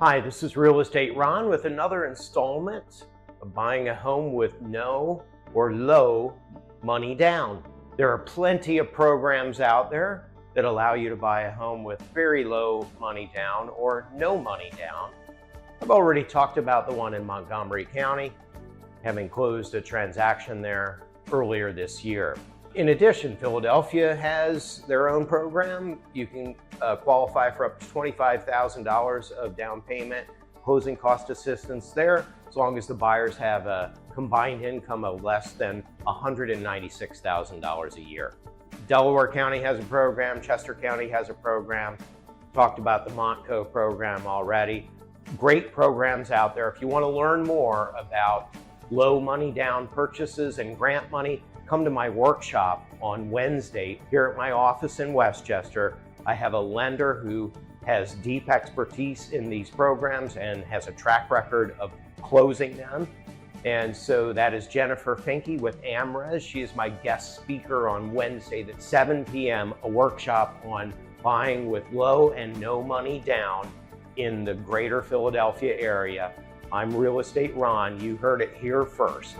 Hi, this is Real Estate Ron with another installment of buying a home with no or low money down. There are plenty of programs out there that allow you to buy a home with very low money down or no money down. I've already talked about the one in Montgomery County, having closed a transaction there earlier this year. In addition, Philadelphia has their own program. You can qualify for up to $25,000 of down payment, closing cost assistance there, as long as the buyers have a combined income of less than $196,000 a year. Delaware County has a program, Chester County has a program. Talked about the Montco program already. Great programs out there. If you want to learn more about low money down purchases and grant money, come to my workshop on Wednesday here at my office in Westchester. I have a lender who has deep expertise in these programs and has a track record of closing them. And so that is Jennifer Finkey with AmRes. She is my guest speaker on Wednesday at 7 p.m., a workshop on buying with low and no money down in the greater Philadelphia area. I'm Real Estate Ron. You heard it here first.